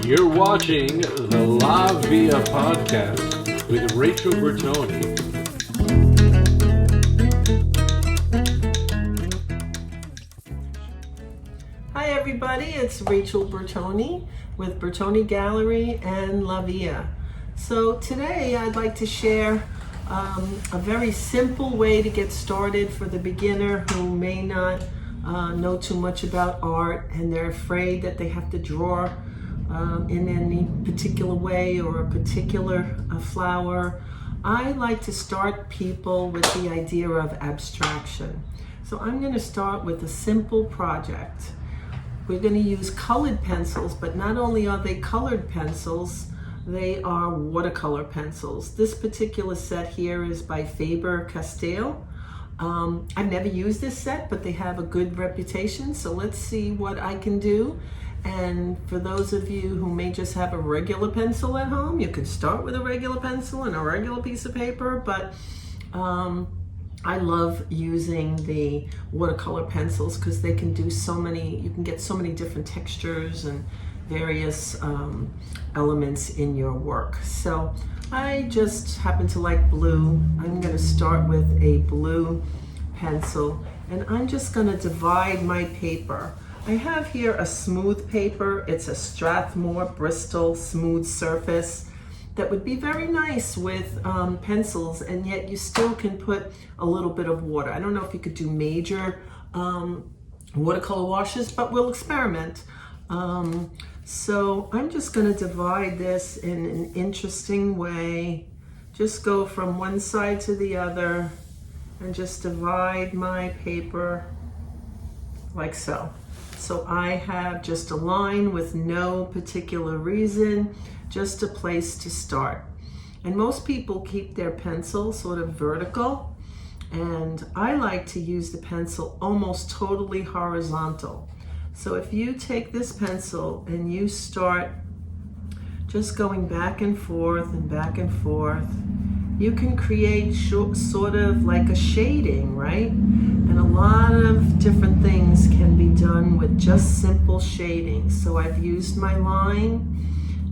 You're watching the La Via podcast with Rachel Bertoni. Hi everybody, it's Rachel Bertoni with Bertoni Gallery and La Via. So today I'd like to share a very simple way to get started for the beginner who may not know too much about art and they're afraid that they have to draw in any particular way or a particular flower. I like to start people with the idea of abstraction. So I'm going to start with a simple project. We're going to use colored pencils, but not only are they colored pencils, they are watercolor pencils. This particular set here is by Faber-Castell. I've never used this set, but they have a good reputation, so let's see what I can do. And for those of you who may just have a regular pencil at home, you could start with a regular pencil and a regular piece of paper, but I love using the watercolor pencils because they can do so many, you can get so many different textures and various elements in your work. So I just happen to like blue. I'm going to start with a blue pencil and I'm just going to divide my paper. I have here a smooth paper. It's a Strathmore Bristol smooth surface that would be very nice with pencils, and yet you still can put a little bit of water. I don't know if you could do major watercolor washes, but we'll experiment. So I'm just going to divide this in an interesting way. Just go from one side to the other and just divide my paper like so. So I have just a line with no particular reason, just a place to start. And most people keep their pencil sort of vertical, and I like to use the pencil almost totally horizontal. So if you take this pencil and you start just going back and forth and back and forth, you can create sort of like a shading, right? And a lot of different things can be done with just simple shading. So I've used my line.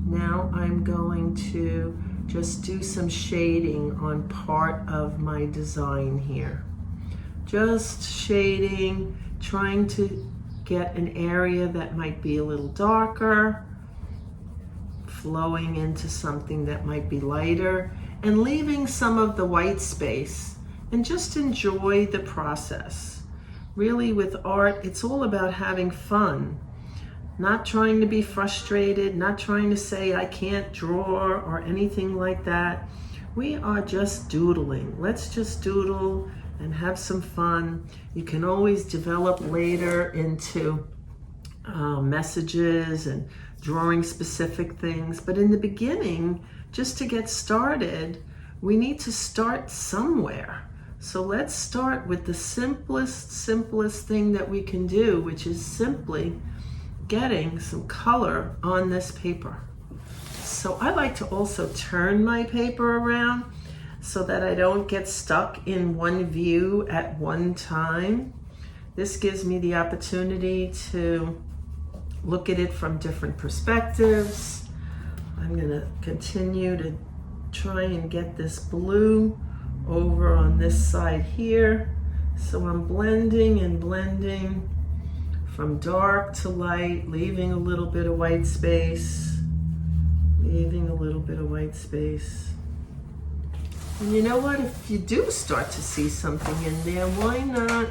Now I'm going to just do some shading on part of my design here. Just shading, trying to get an area that might be a little darker, flowing into something that might be lighter, and leaving some of the white space, and just enjoy the process. Really, with art, it's all about having fun. Not trying to be frustrated, not trying to say I can't draw or anything like that. We are just doodling. Let's just doodle and have some fun. You can always develop later into messages and drawing specific things. But in the beginning, just to get started, we need to start somewhere. So let's start with the simplest thing that we can do, which is simply getting some color on this paper. So I like to also turn my paper around so that I don't get stuck in one view at one time. This gives me the opportunity to look at it from different perspectives. I'm going to continue to try and get this blue over on this side here. So I'm blending and blending from dark to light, leaving a little bit of white space, leaving a little bit of white space. And you know what? If you do start to see something in there, why not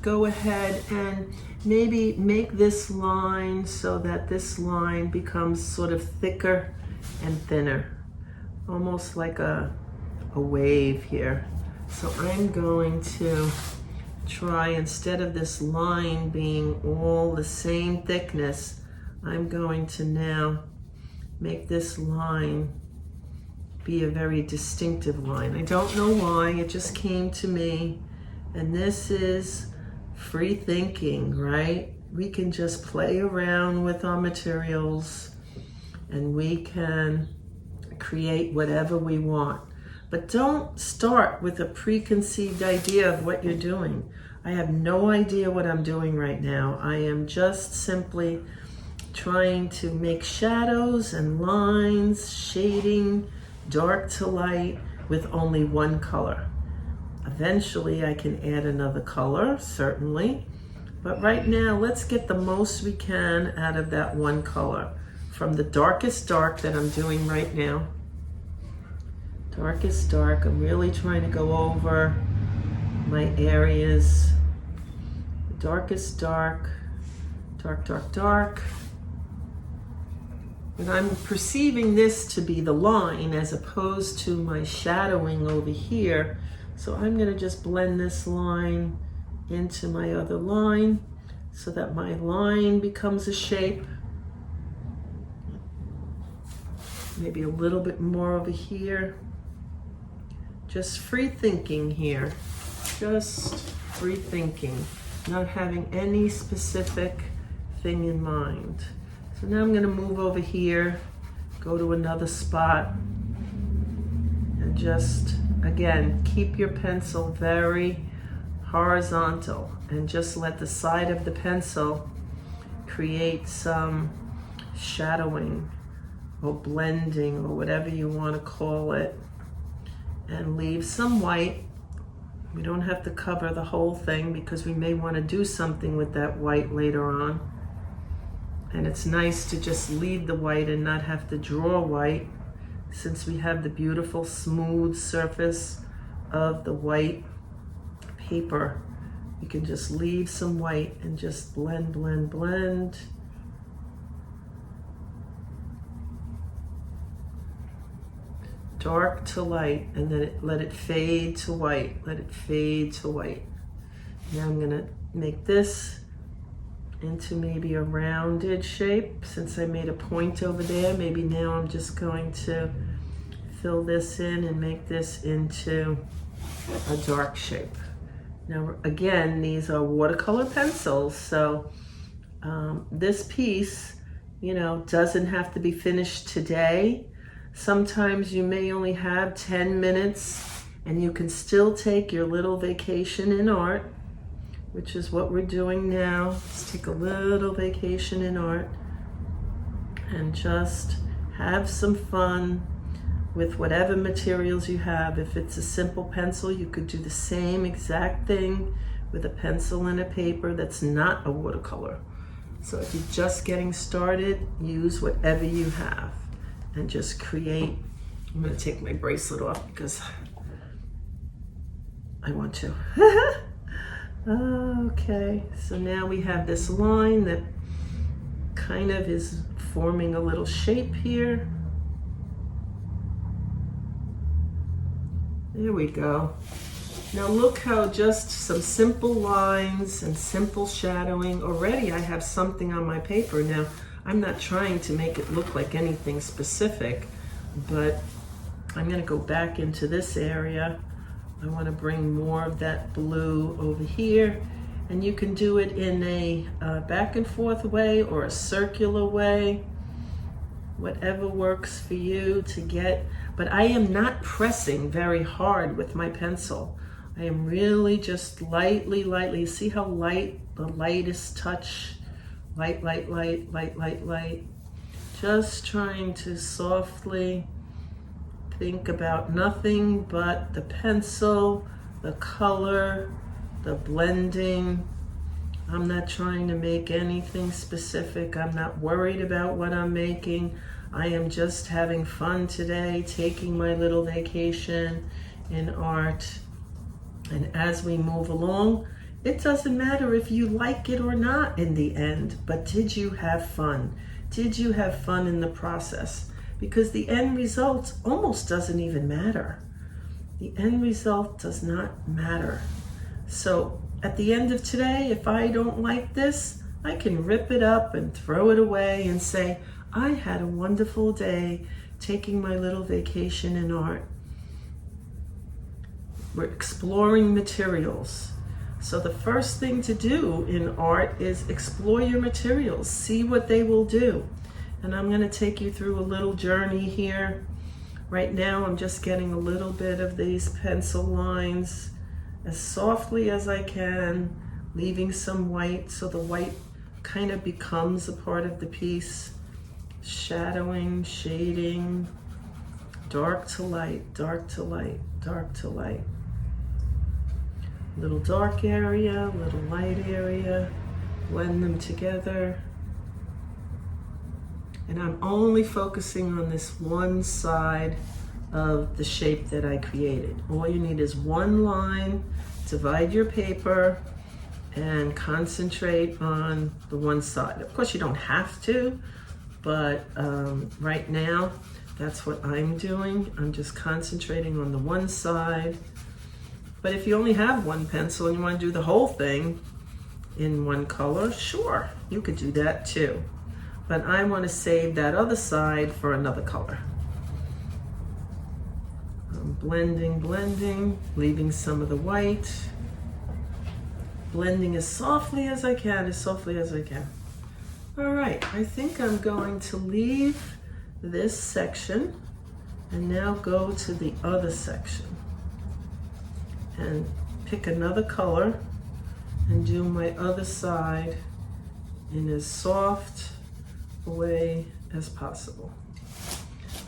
go ahead and maybe make this line so that this line becomes sort of thicker and thinner, almost like a wave here. So I'm going to try, instead of this line being all the same thickness, I'm going to now make this line be a very distinctive line. I don't know why, it just came to me. And this is free thinking, right? We can just play around with our materials and we can create whatever we want. But don't start with a preconceived idea of what you're doing. I have no idea what I'm doing right now. I am just simply trying to make shadows and lines, shading, dark to light with only one color. Eventually I can add another color, certainly, but right now let's get the most we can out of that one color. From the darkest dark that I'm doing right now, darkest dark, I'm really trying to go over my areas. Darkest dark, dark, dark, dark. And I'm perceiving this to be the line as opposed to my shadowing over here. So I'm going to just blend this line into my other line so that my line becomes a shape. Maybe a little bit more over here. Just free thinking here. Just free thinking. Not having any specific thing in mind. So now I'm going to move over here, go to another spot, and just, again, keep your pencil very horizontal and just let the side of the pencil create some shadowing or blending or whatever you want to call it, and leave some white. We don't have to cover the whole thing because we may want to do something with that white later on. And it's nice to just leave the white and not have to draw white, since we have the beautiful smooth surface of the white paper. You can just leave some white and just blend, blend, blend. Dark to light, and then let it fade to white. Let it fade to white. Now I'm gonna make this into maybe a rounded shape. Since I made a point over there, maybe now I'm just going to fill this in and make this into a dark shape. Now again, these are watercolor pencils, so this piece, you know, doesn't have to be finished today. Sometimes you may only have 10 minutes and you can still take your little vacation in art, which is what we're doing now. Let's take a little vacation in art and just have some fun with whatever materials you have. If it's a simple pencil, you could do the same exact thing with a pencil and a paper that's not a watercolor. So if you're just getting started, use whatever you have and just create. I'm gonna take my bracelet off because I want to. Okay, so now we have this line that kind of is forming a little shape here. There we go. Now look how just some simple lines and simple shadowing, already I have something on my paper. Now, I'm not trying to make it look like anything specific, but I'm gonna go back into this area. I want to bring more of that blue over here, and you can do it in a back and forth way or a circular way, whatever works for you to get. But I am not pressing very hard with my pencil. I am really just lightly, lightly. See how light, the lightest touch, light, light, light, light, light, light. Just trying to softly think about nothing but the pencil, the color, the blending. I'm not trying to make anything specific. I'm not worried about what I'm making. I am just having fun today, taking my little vacation in art. And as we move along, it doesn't matter if you like it or not in the end, but did you have fun? Did you have fun in the process? Because the end result almost doesn't even matter. The end result does not matter. So at the end of today, if I don't like this, I can rip it up and throw it away and say, I had a wonderful day taking my little vacation in art. We're exploring materials. So the first thing to do in art is explore your materials, see what they will do. And I'm going to take you through a little journey here. Right now I'm just getting a little bit of these pencil lines as softly as I can, leaving some white so the white kind of becomes a part of the piece. Shadowing, shading, dark to light, dark to light, dark to light. Little dark area, little light area, blend them together. And I'm only focusing on this one side of the shape that I created. All you need is one line, divide your paper, and concentrate on the one side. Of course, you don't have to, but right now, that's what I'm doing. I'm just concentrating on the one side. But if you only have one pencil and you want to do the whole thing in one color, sure, you could do that too. But I want to save that other side for another color. I'm blending, blending, leaving some of the white. Blending as softly as I can, as softly as I can. All right, I think I'm going to leave this section and now go to the other section and pick another color and do my other side in as soft a way as possible.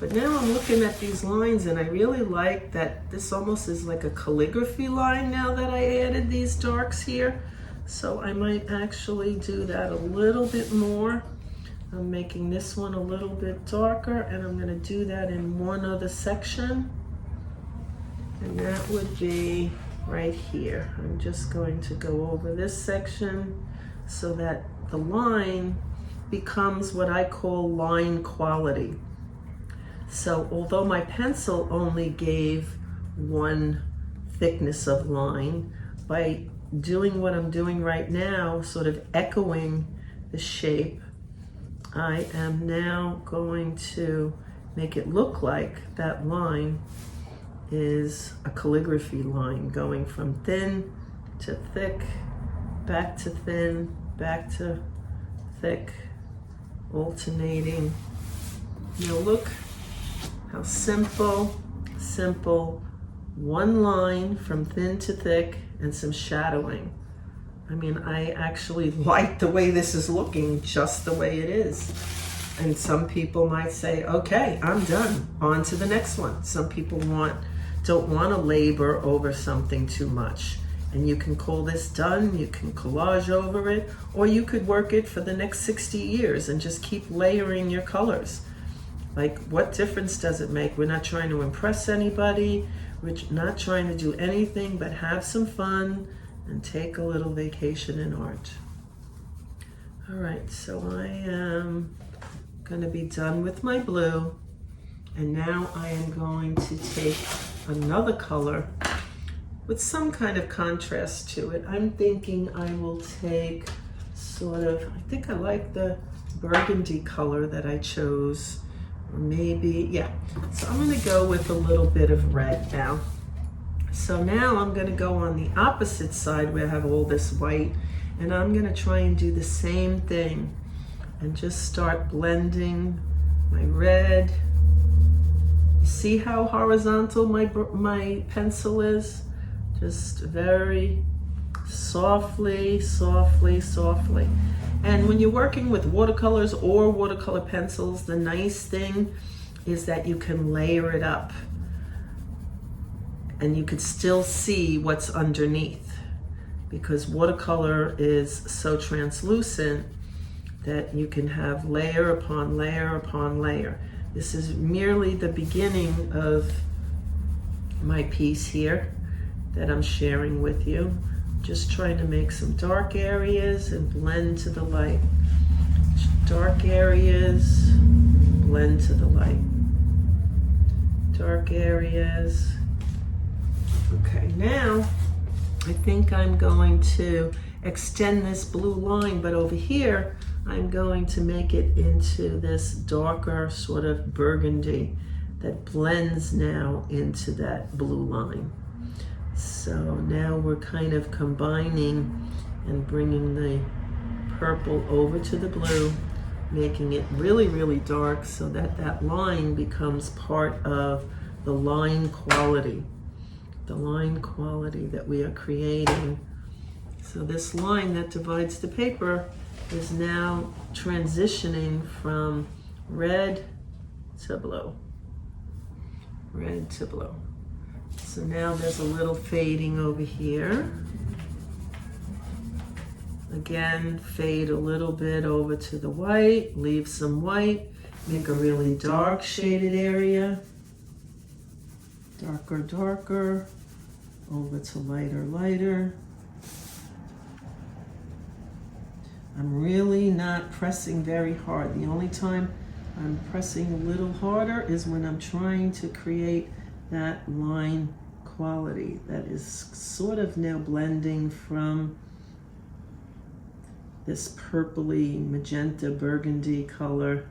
But now I'm looking at these lines and I really like that this almost is like a calligraphy line now that I added these darks here. So I might actually do that a little bit more. I'm making this one a little bit darker and I'm gonna do that in one other section. And that would be right here. I'm just going to go over this section so that the line becomes what I call line quality. So although my pencil only gave one thickness of line, by doing what I'm doing right now, sort of echoing the shape, I am now going to make it look like that line is a calligraphy line going from thin to thick, back to thin, back to thick, alternating. Now look how simple, one line from thin to thick and some shadowing. I mean, I actually like the way this is looking, just the way it is. And some people might say, okay, I'm done, on to the next one. Some people don't want to labor over something too much. And you can call this done, you can collage over it, or you could work it for the next 60 years and just keep layering your colors. Like, what difference does it make? We're not trying to impress anybody. We're not trying to do anything but have some fun and take a little vacation in art. All right, so I am going to be done with my blue. And now I am going to take another color with some kind of contrast to it. I'm thinking I will take sort of, I think I like the burgundy color that I chose. Or maybe, yeah. So I'm gonna go with a little bit of red now. So now I'm gonna go on the opposite side where I have all this white, and I'm gonna try and do the same thing and just start blending my red. You see how horizontal my pencil is? Just very softly, softly, softly. And when you're working with watercolors or watercolor pencils, the nice thing is that you can layer it up and you can still see what's underneath, because watercolor is so translucent that you can have layer upon layer upon layer. This is merely the beginning of my piece here that I'm sharing with you. Just trying to make some dark areas and blend to the light. Dark areas, blend to the light. Dark areas. Okay, now I think I'm going to extend this blue line, but over here I'm going to make it into this darker sort of burgundy that blends now into that blue line. So now we're kind of combining and bringing the purple over to the blue, making it really, really dark so that that line becomes part of the line quality that we are creating. So this line that divides the paper is now transitioning from red to blue. Red to blue. So now there's a little fading over here. Again, fade a little bit over to the white, leave some white, make a really dark shaded area. Darker, darker, over to lighter, lighter. I'm really not pressing very hard. The only time I'm pressing a little harder is when I'm trying to create that line quality that is sort of now blending from this purpley magenta burgundy color.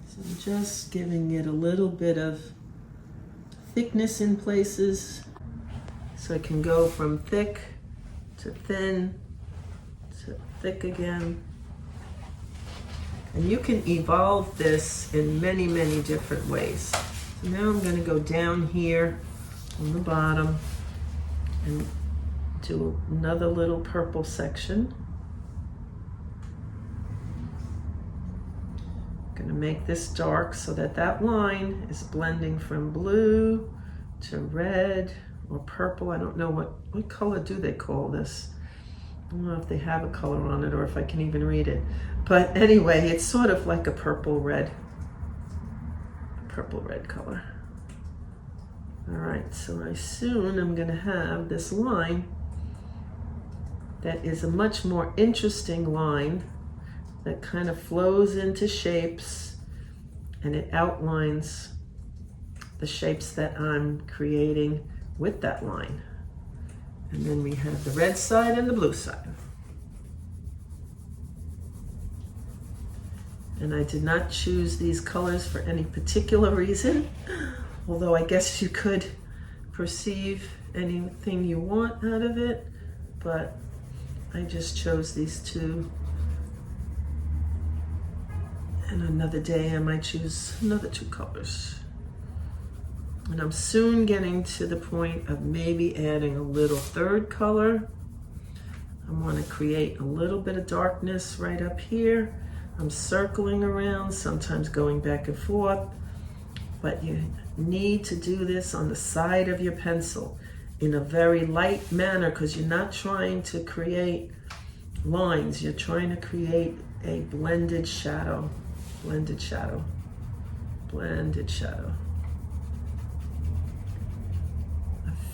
So I'm just giving it a little bit of thickness in places so it can go from thick to thin to thick again. And you can evolve this in many, many different ways. So now I'm going to go down here on the bottom and do another little purple section. I'm going to make this dark so that that line is blending from blue to red or purple. I don't know what color do they call this. I don't know if they have a color on it or if I can even read it. But anyway, it's sort of like a purple red color. All right, so I soon am going to have this line that is a much more interesting line that kind of flows into shapes and it outlines the shapes that I'm creating with that line. And then we have the red side and the blue side. And I did not choose these colors for any particular reason, although I guess you could perceive anything you want out of it, but I just chose these two. And another day I might choose another two colors. And I'm soon getting to the point of maybe adding a little third color. I want to create a little bit of darkness right up here. I'm circling around, sometimes going back and forth, but you need to do this on the side of your pencil in a very light manner because you're not trying to create lines, you're trying to create a blended shadow, blended shadow, blended shadow.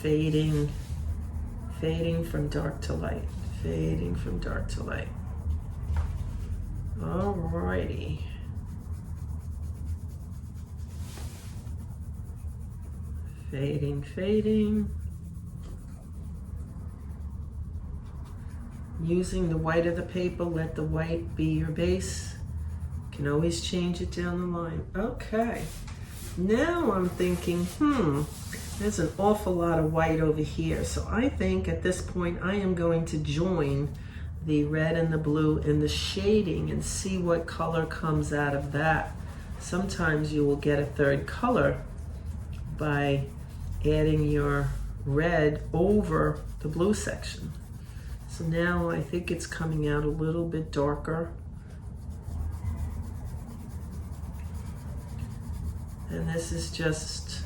Fading from dark to light, fading from dark to light. Alrighty. Fading. Using the white of the paper, let the white be your base. You can always change it down the line. Okay, now I'm thinking, there's an awful lot of white over here. So I think at this point I am going to join the red and the blue in the shading and see what color comes out of that. Sometimes you will get a third color by adding your red over the blue section. So now I think it's coming out a little bit darker. And this is just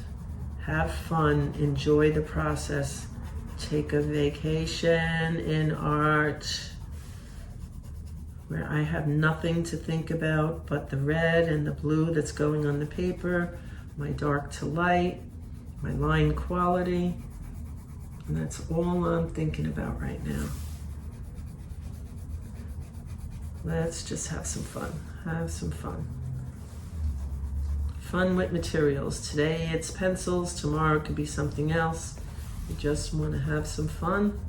have fun, enjoy the process, take a vacation in art where I have nothing to think about but the red and the blue that's going on the paper, my dark to light, my line quality, and that's all I'm thinking about right now. Let's just have some fun, have some fun. Fun with materials. Today it's pencils, tomorrow it could be something else. You just want to have some fun.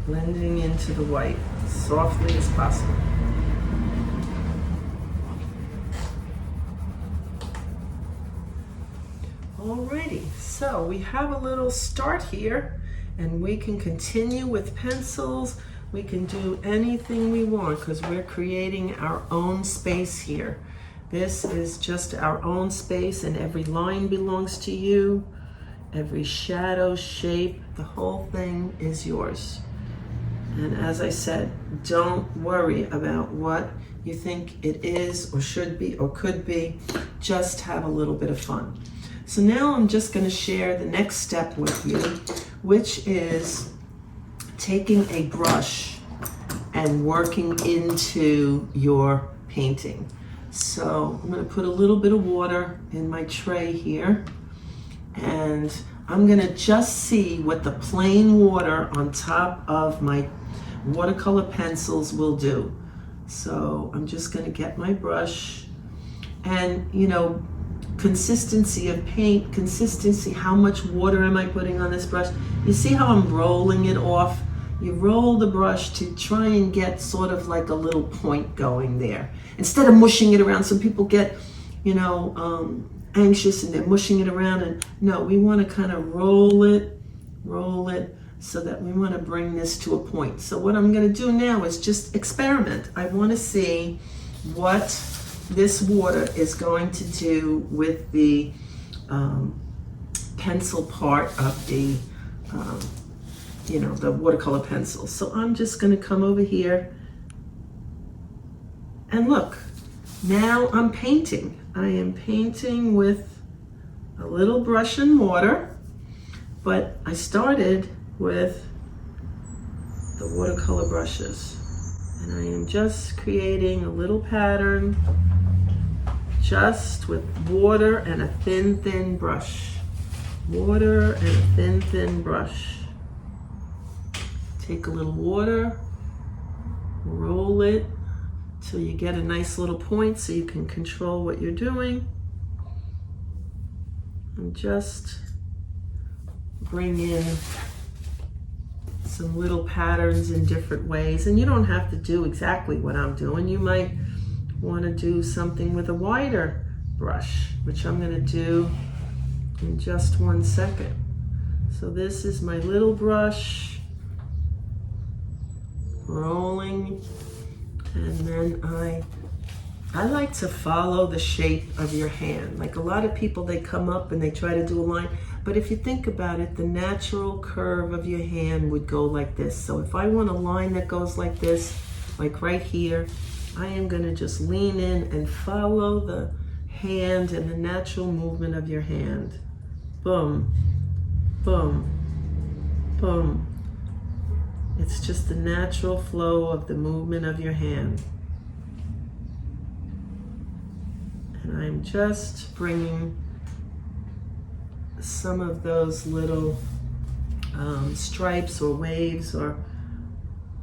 Blending into the white as softly as possible. Alrighty, so we have a little start here and we can continue with pencils. We can do anything we want because we're creating our own space here. This is just our own space, and every line belongs to you. Every shadow, shape, the whole thing is yours. And as I said, don't worry about what you think it is or should be or could be. Just have a little bit of fun. So now I'm just going to share the next step with you, which is taking a brush and working into your painting. So I'm going to put a little bit of water in my tray here, and I'm going to just see what the plain water on top of my watercolor pencils will do. So I'm just going to get my brush, and consistency of paint, consistency, how much water am I putting on this brush? You see how I'm rolling it off? You roll the brush to try and get sort of like a little point going there. Instead of mushing it around, some people get, anxious and they're mushing it around. And no, we want to kind of roll it, so that we want to bring this to a point. So what I'm going to do now is just experiment. I want to see what this water is going to do with the pencil part of the the watercolor pencil. So I'm just going to come over here and look. Now I'm painting. I am painting with a little brush and water, but I started with the watercolor brushes. And I am just creating a little pattern just with water and a thin brush. Water and a thin brush. Take a little water, roll it till you get a nice little point so you can control what you're doing. And just bring in some little patterns in different ways. And you don't have to do exactly what I'm doing. You might want to do something with a wider brush, which I'm going to do in just 1 second. So this is my little brush, rolling, and then I like to follow the shape of your hand. Like a lot of people, they come up and they try to do a line, but if you think about it, the natural curve of your hand would go like this. So if I want a line that goes like this, like right here, I am going to just lean in and follow the hand and the natural movement of your hand. Boom, boom, boom. It's just the natural flow of the movement of your hand. And I'm just bringing some of those little stripes or waves or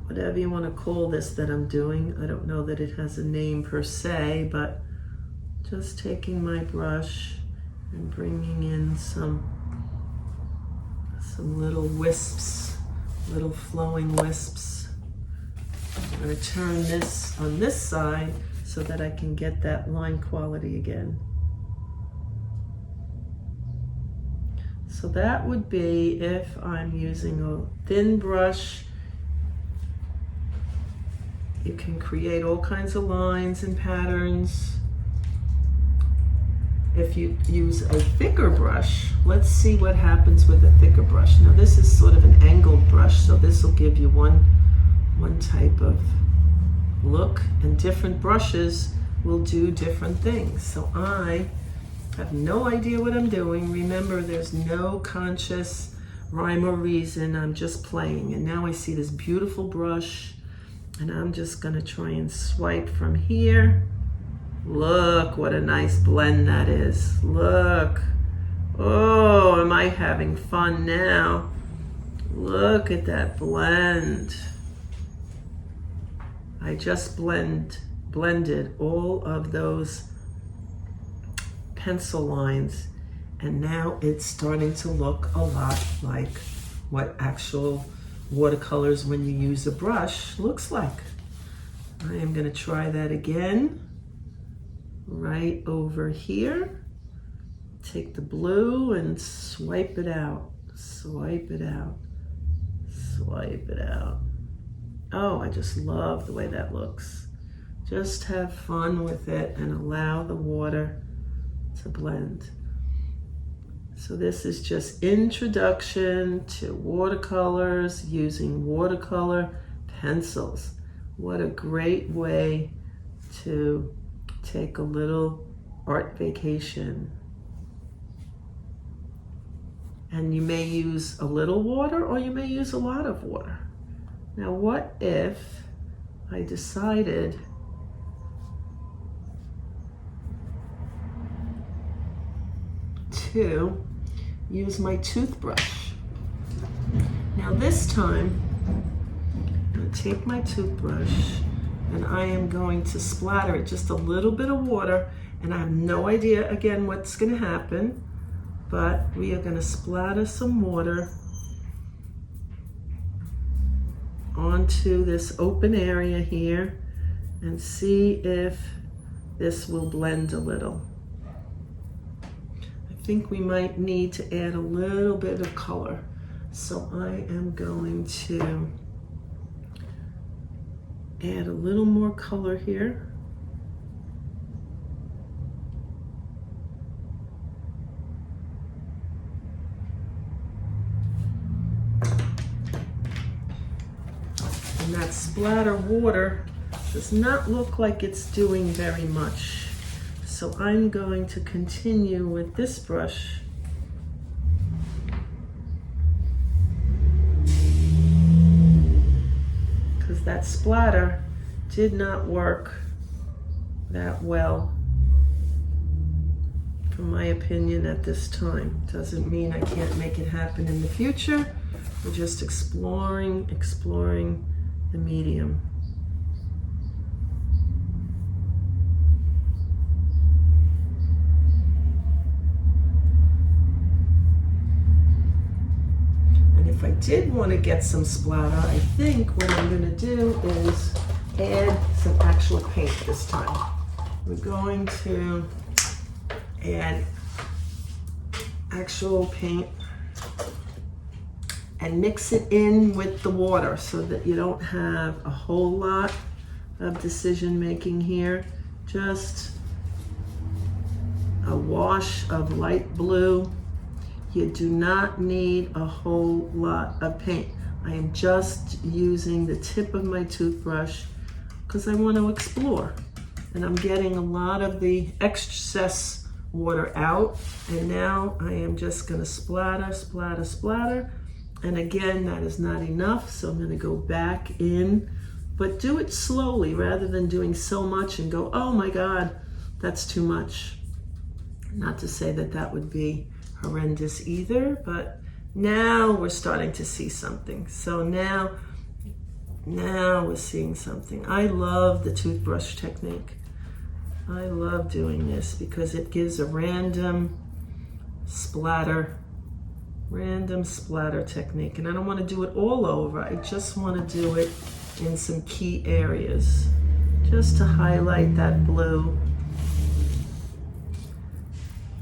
whatever you want to call this that I'm doing. I don't know that it has a name per se, but just taking my brush and bringing in some little wisps, little flowing wisps. I'm going to turn this on this side so that I can get that line quality again. So that would be if I'm using a thin brush. You can create all kinds of lines and patterns. If you use a thicker brush, let's see what happens with a thicker brush. Now this is sort of an angled brush, so this will give you one type of look, and different brushes will do different things. So I have no idea what I'm doing. Remember, there's no conscious rhyme or reason. I'm just playing. And now I see this beautiful brush, and I'm just gonna try and swipe from here. Look what a nice blend that is. Look. Oh, am I having fun now? Look at that blend. I just blended all of those pencil lines, and now it's starting to look a lot like what actual watercolors when you use a brush looks like. I am going to try that again right over here. Take the blue and swipe it out, swipe it out, swipe it out. Oh, I just love the way that looks. Just have fun with it and allow the water to blend. So this is just introduction to watercolors using watercolor pencils. What a great way to take a little art vacation. And you may use a little water or you may use a lot of water. Now what if I decided to use my toothbrush? Now this time, I'm going to take my toothbrush and I am going to splatter it just a little bit of water, and I have no idea again what's going to happen, but we are going to splatter some water onto this open area here and see if this will blend a little. I think we might need to add a little bit of color. So I am going to add a little more color here. And that splatter water does not look like it's doing very much. So I'm going to continue with this brush. Because that splatter did not work that well, from my opinion at this time. Doesn't mean I can't make it happen in the future. We're just exploring the medium. If I did want to get some splatter, I think what I'm going to do is add some actual paint this time. We're going to add actual paint and mix it in with the water so that you don't have a whole lot of decision making here. Just a wash of light blue. You do not need a whole lot of paint. I am just using the tip of my toothbrush because I want to explore. And I'm getting a lot of the excess water out. And now I am just going to splatter, splatter, splatter. And again, that is not enough. So I'm going to go back in, but do it slowly rather than doing so much and go, oh my God, that's too much. Not to say that that would be horrendous either, but now we're starting to see something. So now we're seeing something. I love the toothbrush technique. I love doing this because it gives a random splatter technique. And I don't want to do it all over. I just want to do it in some key areas, just to highlight that blue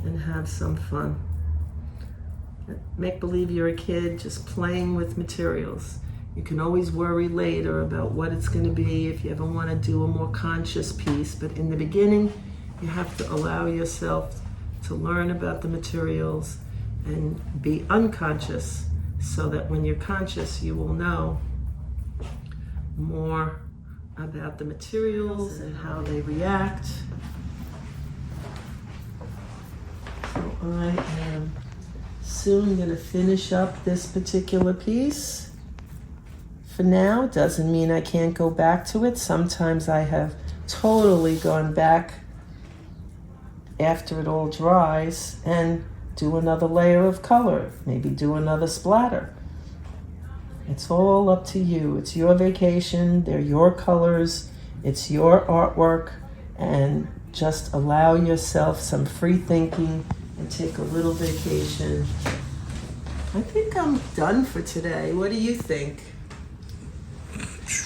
and have some fun. Make believe you're a kid just playing with materials. You can always worry later about what it's going to be if you ever want to do a more conscious piece, but in the beginning you have to allow yourself to learn about the materials and be unconscious so that when you're conscious you will know more about the materials and how they react. So I am soon going to finish up this particular piece. For now, doesn't mean I can't go back to it. Sometimes I have totally gone back after it all dries and do another layer of color, maybe do another splatter. It's all up to you. It's your vacation, they're your colors, it's your artwork, and just allow yourself some free thinking and take a little vacation. I think I'm done for today. What do you think?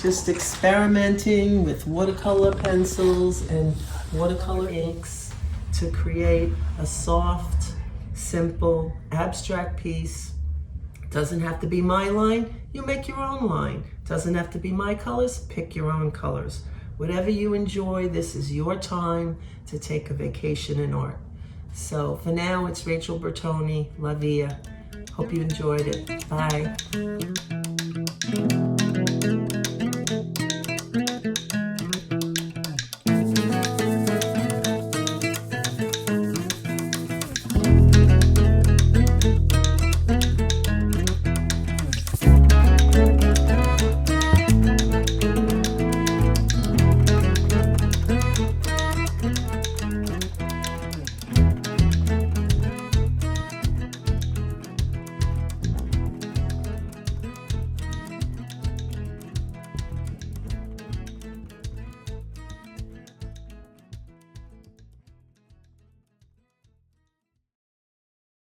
Just experimenting with watercolor pencils and watercolor inks to create a soft, simple, abstract piece Doesn't have to be my line, you make your own line. Doesn't have to be my colors, pick your own colors. Whatever you enjoy, this is your time to take a vacation in art. So for now, it's Rachel Bertoni, La Via. Hope you enjoyed it. Bye.